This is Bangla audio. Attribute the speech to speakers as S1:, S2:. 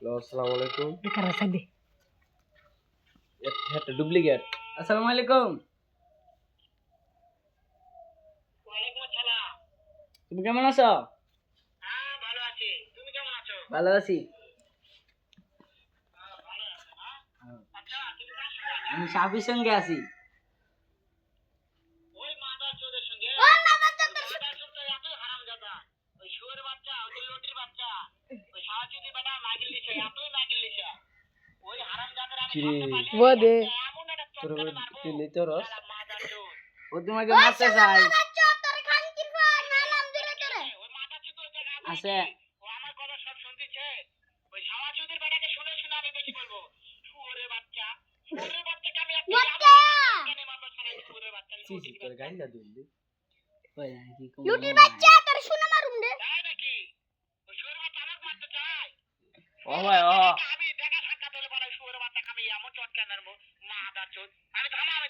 S1: হ্যালো আসসালামু আলাইকুম।
S2: বেকার আছে দে।
S1: এটা ডুপ্লিকেট।
S3: আসসালামু আলাইকুম।
S4: ওয়ালাইকুম আসসালাম।
S3: তুমি কেমন আছো?
S4: হ্যাঁ ভালো আছি। তুমি কেমন আছো?
S3: ভালো আছি।
S4: ভালো আছো না? আচ্ছা তুমি কার সঙ্গে আছো?
S3: আমি সাফির সঙ্গে আছি।
S4: ওই মাদার চোদের সঙ্গে। ওই মাদার চোদটা এতই হারামজাদা। ওই শুয়োরের বাচ্চা, ওই লটির বাচ্চা, ওই সাওয়াচুদি বেটা মাগিল দিছে, এতই মাগিল দিছে। ওই হারামজাদার আমি
S1: কিরে
S4: সামনে পাইলে
S2: বদে
S4: এমন একটা
S1: তোর
S4: চটকানি মারবো।
S1: তুই নিতে রস
S4: শালা মাদার চোদ।
S3: ও তোমাকে মারতে চাই।
S4: ওই মাদার চোদ ওই জায়গায়
S3: আছে।
S4: ও আমার কথা সব শুনতেছে। ওই সাওয়াচুদির বেটাকে শুনে শুনে আমি বেশি বলবো। শুয়োরের বাচ্চা, শুয়োরের বাচ্চাকে আমি একটা চটকানি মারবো শালা শুয়োরের বাচ্চা।
S1: সিসি তোর গাইলা দিলি।
S3: ওই কি কম
S2: লুটির বাচ্চা তোর শুনে মারুম রে।
S4: তাই নাকি? ওই শুয়োরের বাচ্চা আমাকে মারতে চায়?
S3: ও ভাই ও
S4: আমি দেখা সাক্ষাৎ হলে বলে শুয়োরের বাচ্চা আমি এমন চটকানি মারবো মাদার চোদ। আমি থামা আমি